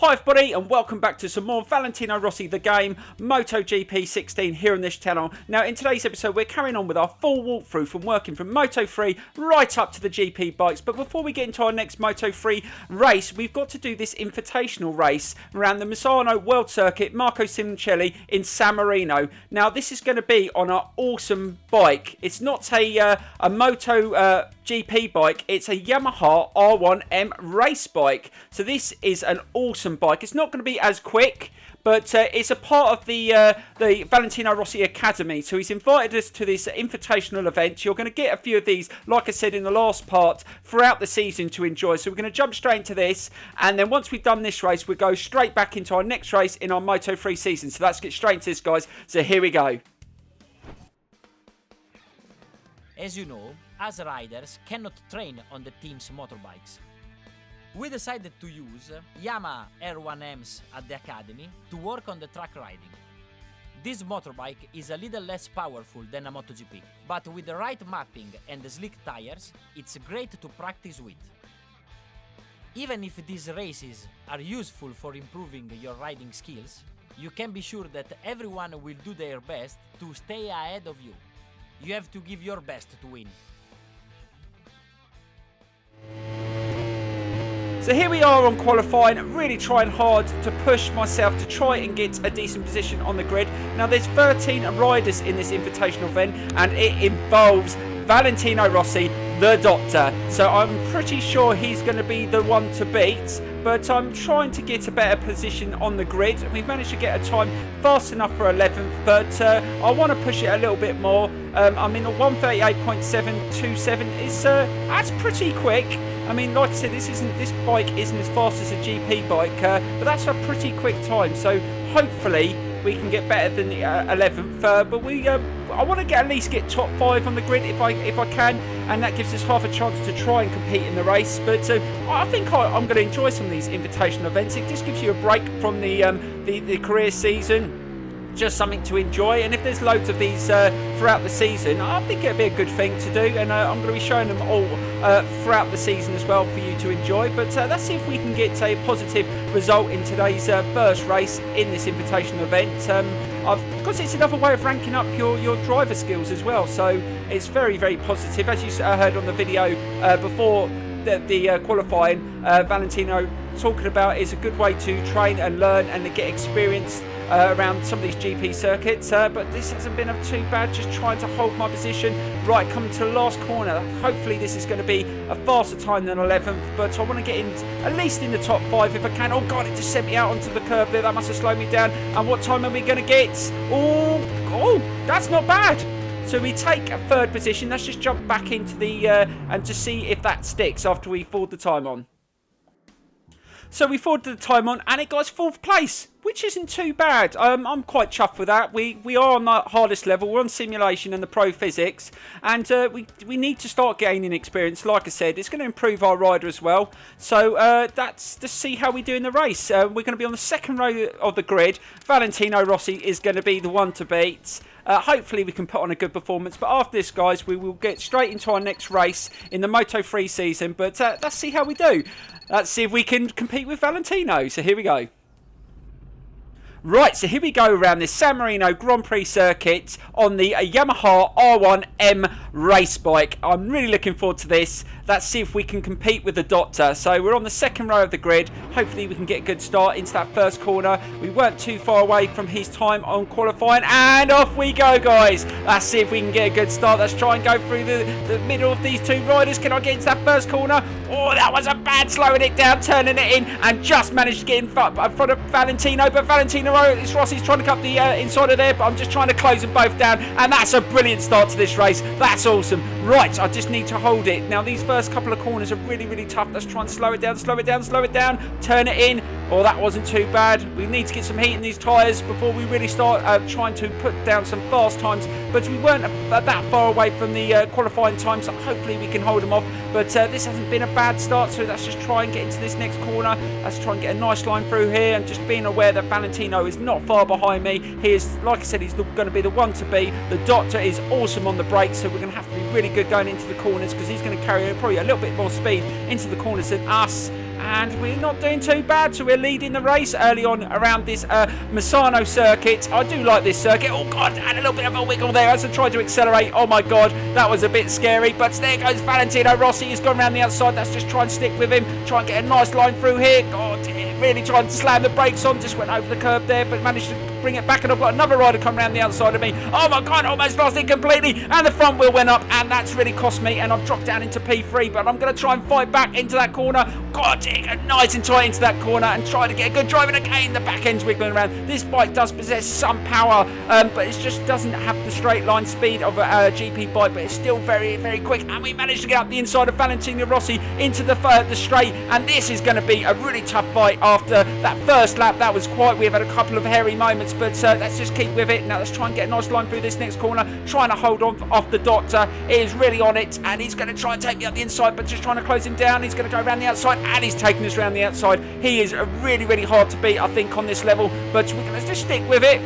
Hi everybody and welcome back to some more Valentino Rossi the game MotoGP 16 here on this channel. Now in today's episode we're carrying on with our full walkthrough from working from Moto3 right up to the GP bikes. But before we get into our next Moto3 race, we've got to do this invitational race around the Misano World Circuit Marco Simoncelli in San Marino. Now this is going to be on our awesome bike. It's not a Moto GP bike, it's a Yamaha R1M race bike. So this is an awesome bike. It's not going to be as quick, but it's a part of the Valentino Rossi Academy. So he's invited us to this invitational event. You're going to get a few of these, like I said in the last part, throughout the season to enjoy. So we're going to jump straight into this, and then once we've done this race, we'll go straight back into our next race in our Moto3 season. So let's get straight into this, guys. So here we go. As you know, us riders cannot train on the team's motorbikes. We decided to use Yamaha R1Ms at the academy to work on the track riding. This motorbike is a little less powerful than a MotoGP, but with the right mapping and the slick tires, it's great to practice with. Even if these races are useful for improving your riding skills, you can be sure that everyone will do their best to stay ahead of you. You have to give your best to win. So here we are on qualifying, really trying hard to push myself to try and get a decent position on the grid. Now there's 13 riders in this invitational event and it involves Valentino Rossi, the Doctor. So I'm pretty sure he's going to be the one to beat, but I'm trying to get a better position on the grid. We've managed to get a time fast enough for 11th, but I want to push it a little bit more. I mean, a 1:38.727 is that's pretty quick. I mean, like I said, this bike isn't as fast as a GP bike, but that's a pretty quick time. So hopefully we can get better than the 11th. But I want to at least get top 5 on the grid if I can, and that gives us half a chance to try and compete in the race. But I think I'm going to enjoy some of these invitational events. It just gives you a break from the career season. Just something to enjoy, and if there's loads of these throughout the season, I think it'd be a good thing to do, and I'm going to be showing them all throughout the season as well for you to enjoy. But let's see if we can get a positive result in today's first race in this invitational event, because it's another way of ranking up your driver skills as well, so it's very, very positive. As you heard on the video before the qualifying, Valentino talking about is a good way to train and learn and to get experience around some of these GP circuits, but this hasn't been too bad. Just trying to hold my position. Right, coming to the last corner. Hopefully this is going to be a faster time than 11th, but I want to get in at least in the top 5 if I can. Oh god, it just sent me out onto the curb there. That must have slowed me down. And what time are we going to get? Oh, that's not bad. So we take a 3rd position. Let's just jump back into the and just see if that sticks after we forward the time on. So we forwarded the time on and it got us 4th place, which isn't too bad. I'm quite chuffed with that. We are on the hardest level. We're on simulation and the pro physics, and we need to start gaining experience. Like I said, it's going to improve our rider as well. So that's to see how we do in the race. We're going to be on the 2nd row of the grid. Valentino Rossi is going to be the one to beat. Hopefully we can put on a good performance, but after this, guys, we will get straight into our next race in the Moto3 season. But let's see how we do. Let's see if we can compete with Valentino. So here we go. Right, so here we go around this San Marino Grand Prix circuit on the Yamaha R1M race bike. I'm really looking forward to this. Let's see if we can compete with the Doctor. So we're on the 2nd row of the grid. Hopefully we can get a good start into that 1st corner. We weren't too far away from his time on qualifying, and off we go, guys. Let's see if we can get a good start. Let's try and go through the middle of these 2 riders. Can I get into that 1st corner? Oh, that was a bad slowing it down, turning it in, and just managed to get in front of Valentino. But Valentino Rossi's trying to cut the inside of there, but I'm just trying to close them both down, and that's a brilliant start to this race. That's awesome. Right, I just need to hold it. Now, these first couple of corners are really, really tough. Let's try and slow it down, turn it in. Oh, that wasn't too bad. We need to get some heat in these tyres before we really start trying to put down some fast times, but we weren't that far away from the qualifying time, so hopefully we can hold them off. But this hasn't been a bad start, so let's just try and get into this next corner. Let's try and get a nice line through here, and just being aware that Valentino is not far behind me. He is, like I said, he's going to be the one to beat. The Doctor is awesome on the brakes, so we're going to have to be really good going into the corners, because he's going to carry probably a little bit more speed into the corners than us. and we're not doing too bad, so we're leading the race early on around this Misano circuit. I do like this circuit. Oh god, and a little bit of a wiggle there as I tried to accelerate. Oh my god, that was a bit scary, but there goes Valentino Rossi. He's gone around the outside. That's just try and stick with him, try and get a nice line through here. God, really trying to slam the brakes on, just went over the curb there, but managed to bring it back, and I've got another rider come around the outside of me. Oh my god, almost lost it completely, and the front wheel went up, and that's really cost me, and I've dropped down into P3, but I'm going to try and fight back into that corner. God, nice and tight into that corner, and try to get a good drive, and again the back end's wiggling around. This bike does possess some power, but it just doesn't have the straight line speed of a GP bike, but it's still very, very quick, and we managed to get up the inside of Valentino Rossi into the straight, and this is going to be a really tough fight after that first lap. That was quite, we've had a couple of hairy moments, but let's just keep with it. Now let's try and get a nice line through this next corner, trying to hold on off the Doctor. He is really on it, and he's going to try and take me up the inside, but just trying to close him down. He's going to go around the outside, and he's taking us around the outside. He is really, really hard to beat, I think, on this level, but we're going to just stick with it.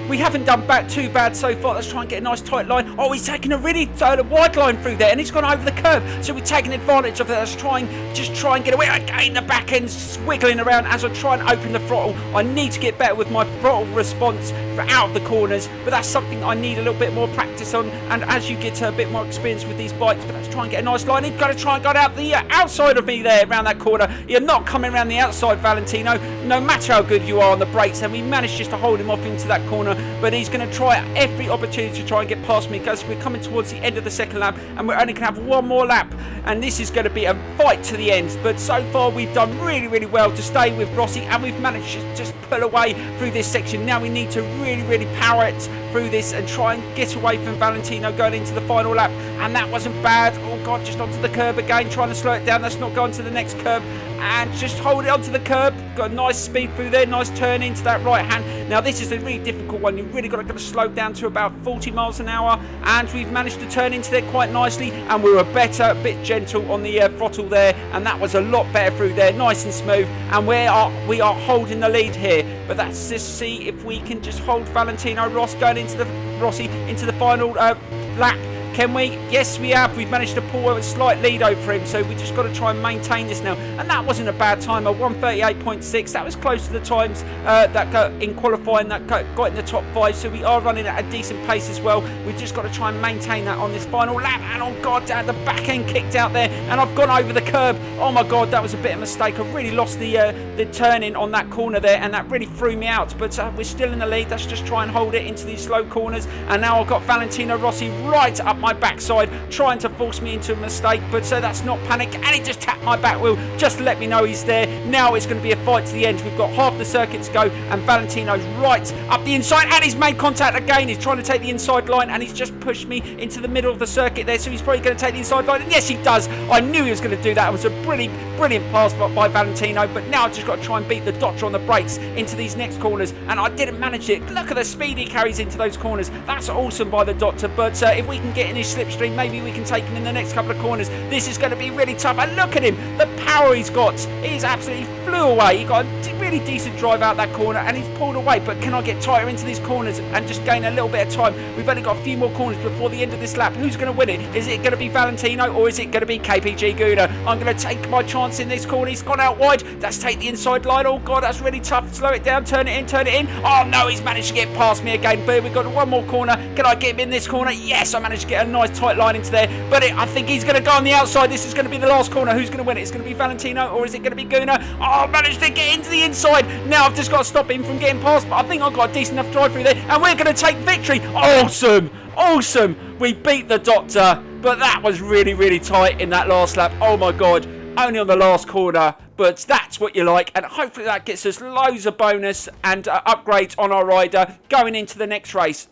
We haven't done too bad so far. Let's try and get a nice tight line. Oh, he's taking a really wide line through there, and he's gone over the curb. So we're taking advantage of that. Let's try and get away. Again, the back end's wiggling around as I try and open the throttle. I need to get better with my throttle response out of the corners, but that's something I need a little bit more practice on. And as you get a bit more experience with these bikes, but let's try and get a nice line. He's got to try and get out the outside of me there around that corner. You're not coming around the outside, Valentino, no matter how good you are on the brakes. And we managed just to hold him off into that corner, but he's going to try every opportunity to try and get past me, because we're coming towards the end of the second lap, and we're only going to have one more lap, and this is going to be a fight to the end. But so far we've done really, really well to stay with Rossi, and we've managed to just pull away through this section. Now we need to really, really power it through this and try and get away from Valentino going into the final lap, and that wasn't bad. Oh god, just onto the curb again, trying to slow it down. Let's not go onto the next curb, and just hold it onto the curb. Got a nice speed through there, nice turn into that right hand. Now this is a really difficult one. You really got to slow down to about 40 miles an hour, and we've managed to turn into there quite nicely, and we were a bit gentle on the throttle there, and that was a lot better through there, nice and smooth, and we are holding the lead here. But let's just see if we can just hold Valentino Rossi into the final lap. Can we? Yes, we have. We've managed to pull a slight lead over him, so we just got to try and maintain this now. And that wasn't a bad time, a 1:38.6. That was close to the times that got in qualifying, that got in the top 5. So we are running at a decent pace as well. We've just got to try and maintain that on this final lap. And oh god, the back end kicked out there, and I've gone over the curb. Oh my god, that was a bit of a mistake. I really lost the turning on that corner there, and that really threw me out. But we're still in the lead. Let's just try and hold it into these slow corners. And now I've got Valentino Rossi right up my backside, trying to force me into a mistake, but that's not panic, and he just tapped my back wheel just to let me know he's there. Now it's going to be a fight to the end. We've got half the circuit to go, and Valentino's right up the inside, and he's made contact again. He's trying to take the inside line, and he's just pushed me into the middle of the circuit there, so he's probably going to take the inside line, and yes he does. I knew he was going to do that. It was a brilliant pass by Valentino, but now I've just got to try and beat the Doctor on the brakes into these next corners, and I didn't manage it. Look at the speed he carries into those corners. That's awesome by the Doctor, but if we can get in his slipstream, maybe we can take him in the next couple of corners. This is going to be really tough, and look at him, the power he's got. He's absolutely flew away. He got a really decent drive out that corner, and he's pulled away. But can I get tighter into these corners and just gain a little bit of time? We've only got a few more corners before the end of this lap. Who's going to win it? Is it going to be Valentino, or is it going to be KPG-GOONER? I'm going to take my chance in this corner. He's gone out wide. Let's take the inside line. Oh god, that's really tough. Slow it down, turn it in. Oh no, he's managed to get past me again. But we've got one more corner. Can I get him in this corner? Yes, I managed to get a nice tight line into there, but I think he's going to go on the outside. This is going to be the last corner. Who's going to win it? It's going to be Valentino, or is it going to be GOONER? Oh, I managed to get into the inside. Now I've just got to stop him from getting past, but I think I've got a decent enough drive through there, and we're going to take victory. Awesome. We beat the Doctor, but that was really, really tight in that last lap. Oh my god, only on the last corner, but that's what you like, and hopefully that gets us loads of bonus and upgrades on our rider going into the next race.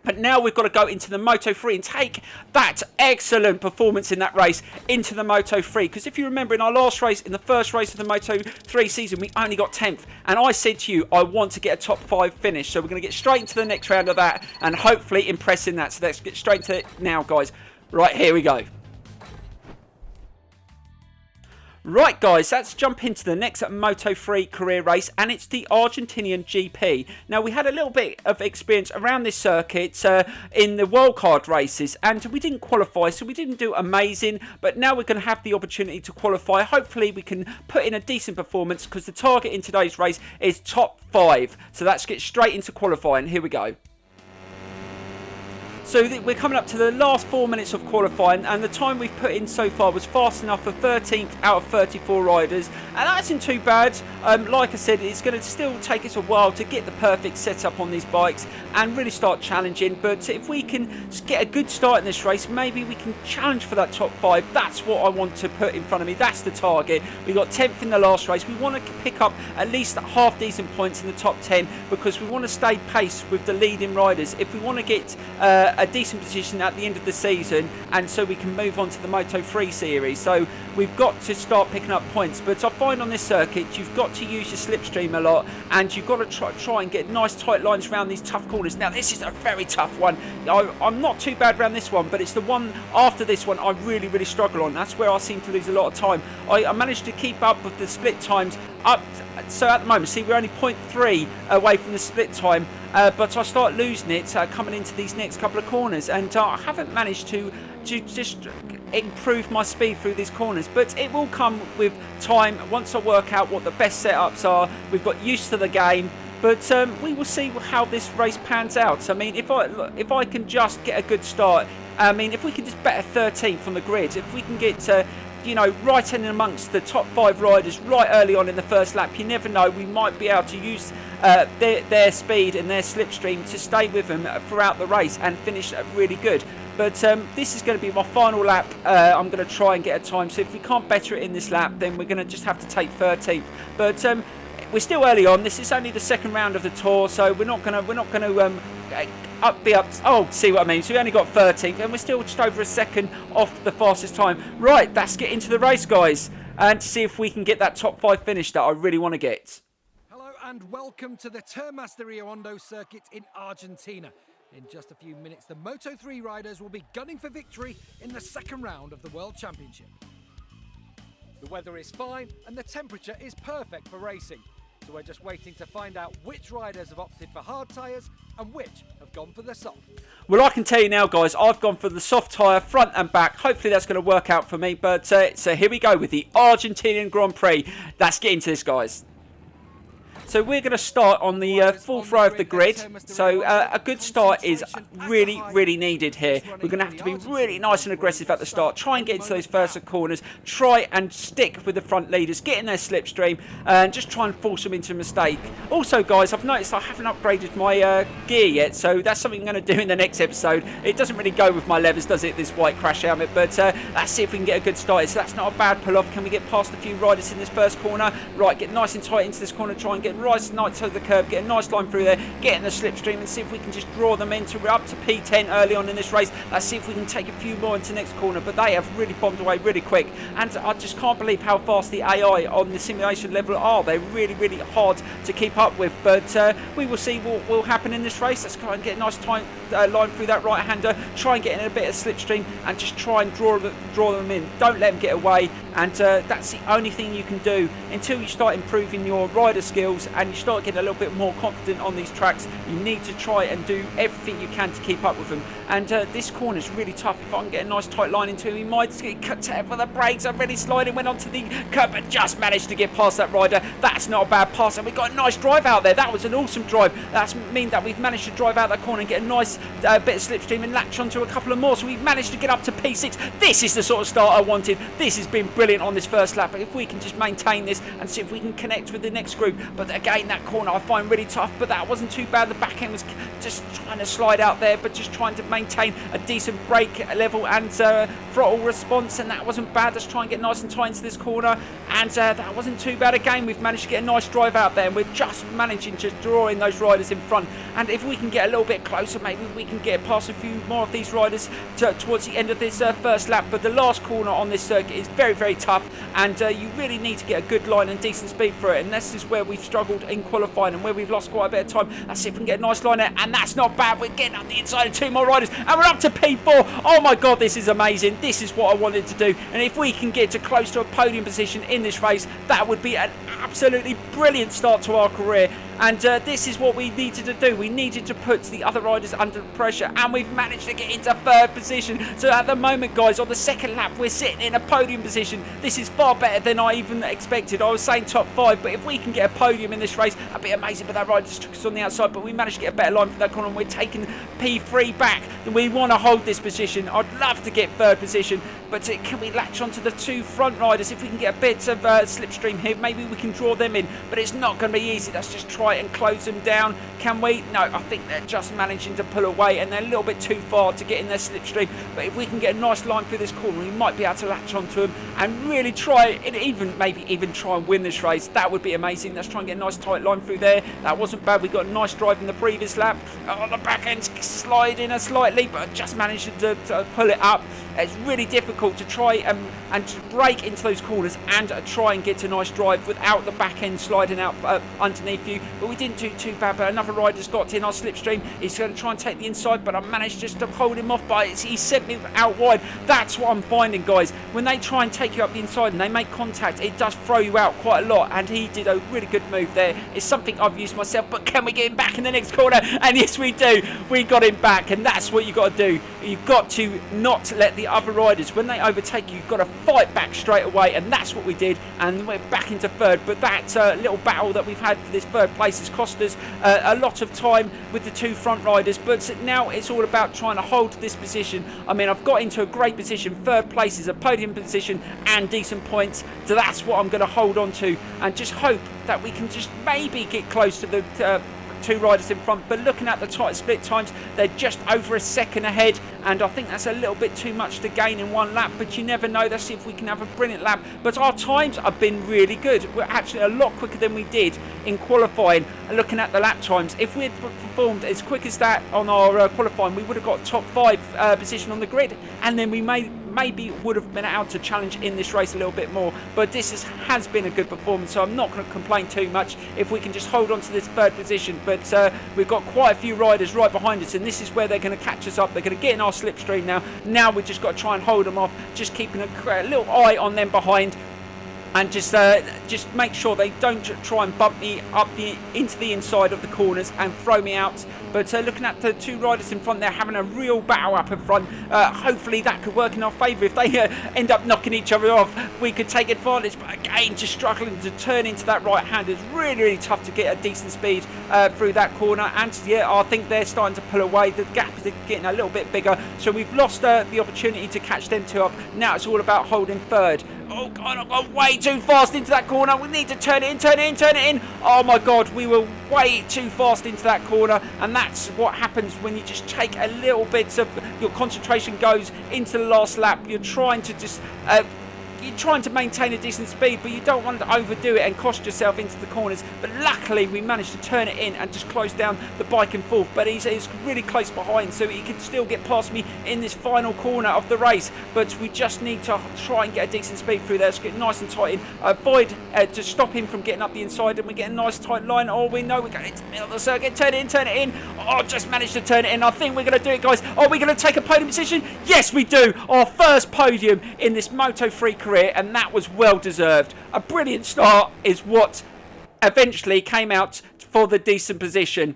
But now we've got to go into the Moto3 and take that excellent performance in that race into the Moto3. Because if you remember, in our last race, in the first race of the Moto3 season, we only got 10th. And I said to you, I want to get a top 5 finish. So we're going to get straight into the next round of that and hopefully impress in that. So let's get straight to it now, guys. Right, here we go. Right guys, let's jump into the next Moto3 career race, and it's the Argentinian GP. Now we had a little bit of experience around this circuit in the wildcard races, and we didn't qualify, so we didn't do amazing, but now we're going to have the opportunity to qualify. Hopefully we can put in a decent performance, because the target in today's race is top 5. So let's get straight into qualifying. Here we go. So we're coming up to the last 4 minutes of qualifying, and the time we've put in so far was fast enough for 13th out of 34 riders, and that isn't too bad. Like I said, it's going to still take us a while to get the perfect setup on these bikes and really start challenging, but if we can get a good start in this race, maybe we can challenge for that top 5. That's what I want to put in front of me. That's the target. We got 10th in the last race. We want to pick up at least half decent points in the top 10, because we want to stay pace with the leading riders if we want to get a decent position at the end of the season, and so we can move on to the Moto3 series. So we've got to start picking up points, but I find on this circuit you've got to use your slipstream a lot, and you've got to try and get nice tight lines around these tough corners. Now this is a very tough one. I'm not too bad around this one, but it's the one after this one I really struggle on. That's where I seem to lose a lot of time. I managed to keep up with the split times up, so at the moment, see, we're only 0.3 away from the split time, but I start losing it coming into these next couple of corners, and I haven't managed to just improve my speed through these corners, but it will come with time once I work out what the best setups are. We've got used to the game, but we will see how this race pans out. I mean, if I can just get a good start, I mean, if we can just better 13th on the grid, if we can get you know, right in amongst the top 5 riders right early on in the first lap, you never know, we might be able to use their speed and their slipstream to stay with them throughout the race and finish really good. But this is going to be my final lap. I'm going to try and get a time, so if we can't better it in this lap, then we're going to just have to take 13th. But we're still early on. This is only the second round of the tour, so we're not going to be up. Oh, see what I mean? So we only got 13th, and we're still just over a second off the fastest time. Right, let's get into the race, guys, and see if we can get that top 5 finish that I really want to get. Hello and welcome to the Termas de Rio Hondo circuit in Argentina. In just a few minutes, the Moto3 riders will be gunning for victory in the second round of the World Championship. The weather is fine and the temperature is perfect for racing. So we're just waiting to find out which riders have opted for hard tyres and which have gone for the soft. Well, I can tell you now, guys, I've gone for the soft tyre front and back. Hopefully that's going to work out for me. But so here we go with the Argentinian Grand Prix. Let's get into this, guys. So we're going to start on the fourth row of the grid. So a good start is really needed here. We're going to have to be really nice and aggressive at the start. Try and get into those first corners. Try and stick with the front leaders. Get in their slipstream and just try and force them into a mistake. Also, guys, I've noticed I haven't upgraded my gear yet. So that's something I'm going to do in the next episode. It doesn't really go with my levers, does it, this white crash helmet? But let's see if we can get a good start. So that's not a bad pull-off. Can we get past a few riders in this first corner? Right, get nice and tight into this corner. Try and get right to the curb, get a nice line through there, get in the slipstream and see if we can just draw them into. We're up to P10 early on in this race. Let's see if we can take a few more into the next corner, but they have really bombed away really quick, and I just can't believe how fast the AI on the simulation level are. They're really hard to keep up with, but we will see what will happen in this race. Let's try and get a nice time line through that right hander, try and get in a bit of slipstream and just try and draw them in. Don't let them get away, and that's the only thing you can do until you start improving your rider skills and you start getting a little bit more confident on these tracks. You need to try and do everything you can to keep up with them, and this corner is really tough. If I can get a nice tight line into him, he might get cut out for the brakes. I'm really sliding, went onto the curb but just managed to get past that rider. That's not a bad pass, and we got a nice drive out there. That was an awesome drive. That's mean that we've managed to drive out that corner and get a nice bit of slipstream and latch onto a couple of more, so we've managed to get up to P6. This is the sort of start I wanted. This has been brilliant on this first lap. If we can just maintain this and see if we can connect with the next group. But again, that corner I find really tough, but that wasn't too bad. The back end was just trying to slide out there, but just trying to maintain a decent brake level and throttle response, and that wasn't bad. Let's try and get nice and tight into this corner, and that wasn't too bad again. We've managed to get a nice drive out there, and we're just managing to draw in those riders in front and if we can get a little bit closer, maybe we can get past a few more of these riders towards the end of this first lap. But the last corner on this circuit is very, very tough, and you really need to get a good line and decent speed for it, and this is where we've struggled in qualifying and where we've lost quite a bit of time. Let's see if we can get a nice line there, and that's not bad. We're getting up the inside of 2 more riders, and we're up to P4. Oh my god, this is amazing. This is what I wanted to do, and if we can get to close to a podium position in this race, that would be an absolutely brilliant start to our career. And this is what we needed to do. We needed to put the other riders under pressure, and we've managed to get into 3rd position. So at the moment, guys, on the 2nd lap, we're sitting in a podium position. This is far better than I even expected. I was saying top 5, but if we can get a podium in this race, that'd be amazing. But that rider just took us on the outside, but we managed to get a better line for that corner, and we're taking P3 back. We want to hold this position. I'd love to get 3rd position, but can we latch onto the 2 front riders? If we can get a bit of slipstream here, maybe we can draw them in, but it's not going to be easy. Let's just try and close them down. Can we? No, I think they're just managing to pull away, and they're a little bit too far to get in their slipstream. But if we can get a nice line through this corner, we might be able to latch onto them and really try it, maybe even try and win this race. That would be amazing. Let's try and get a nice tight line through there. That wasn't bad. We got a nice drive in the previous lap. On the back end, sliding slightly, but just managed to pull it up. It's really difficult to try and to break into those corners and try and get a nice drive without the back end sliding out underneath you. But we didn't do too bad. But another rider's got in our slipstream. He's going to try and take the inside, but I managed just to hold him off. But he sent me out wide. That's what I'm finding, guys. When they try and take you up the inside and they make contact, it does throw you out quite a lot. And he did a really good move there. It's something I've used myself. But can we get him back in the next corner? And yes, we do. We got him back, and that's what you got to do. You've got to not let the other riders, when they overtake you, you've got to fight back straight away, and that's what we did, and we're back into 3rd. But that little battle that we've had for this 3rd place has cost us a lot of time with the 2 front riders, but now it's all about trying to hold this position. I mean, I've got into a great position. 3rd place is a podium position and decent points, so that's what I'm going to hold on to and just hope that we can just maybe get close to the 2 riders in front. But looking at the tight split times, they're just over a second ahead, and I think that's a little bit too much to gain in 1 lap, but you never know. Let's see if we can have a brilliant lap. But our times have been really good. We're actually a lot quicker than we did in qualifying. Looking at the lap times, if we had performed as quick as that on our qualifying, we would have got top 5 position on the grid, and then we maybe would have been able to challenge in this race a little bit more. But this has been a good performance, so I'm not going to complain too much if we can just hold on to this 3rd position. But we've got quite a few riders right behind us, and this is where they're going to catch us up. They're going to get in our slipstream now we've just got to try and hold them off, just keeping a little eye on them behind, and just make sure they don't try and bump me up into the inside of the corners and throw me out. But looking at the 2 riders in front, they're having a real battle up in front. Hopefully that could work in our favour. If they end up knocking each other off, we could take advantage. But again, just struggling to turn into that right hand. It's really, really tough to get a decent speed through that corner. And yeah, I think they're starting to pull away. The gap is getting a little bit bigger. So we've lost the opportunity to catch them 2 up. Now it's all about holding 3rd. Oh god, I've gone way too fast into that corner. We need to turn it in. Oh my god, we were way too fast into that corner, and that's what happens when you just take a little bit of your concentration goes into the last lap. You're trying to just you're trying to maintain a decent speed, but you don't want to overdo it and cost yourself into the corners. But luckily we managed to turn it in and just close down the bike and forth. But he's really close behind, so he can still get past me in this final corner of the race. But we just need to try and get a decent speed through there. Let's get nice and tight in, avoid to stop him from getting up the inside, and we get a nice tight line. Oh, we know we're going into the middle of the circuit. Turn it in. Oh, just managed to turn it in. I think we're going to do it, guys. Are we going to take a podium position? Yes, we do. Our first podium in this Moto3 career, and that was well deserved. A brilliant start is what eventually came out for the decent position.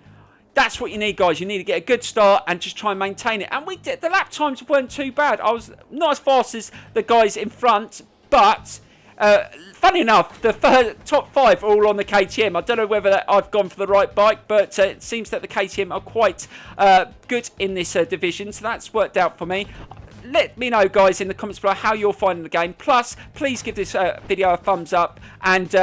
That's what you need, guys. You need to get a good start and just try and maintain it. And we did. The lap times weren't too bad. I was not as fast as the guys in front, but funny enough, the top 5 are all on the KTM. I don't know whether I've gone for the right bike, but it seems that the KTM are quite good in this division, so that's worked out for me. Let me know, guys, in the comments below how you're finding the game. Plus, please give this video a thumbs up and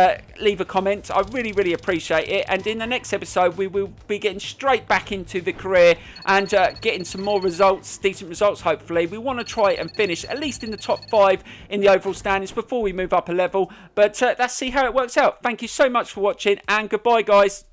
leave a comment. I really, really appreciate it. And in the next episode, we will be getting straight back into the career and getting some more results, decent results, hopefully. We want to try and finish at least in the top 5 in the overall standings before we move up a level. But let's see how it works out. Thank you so much for watching, and goodbye, guys.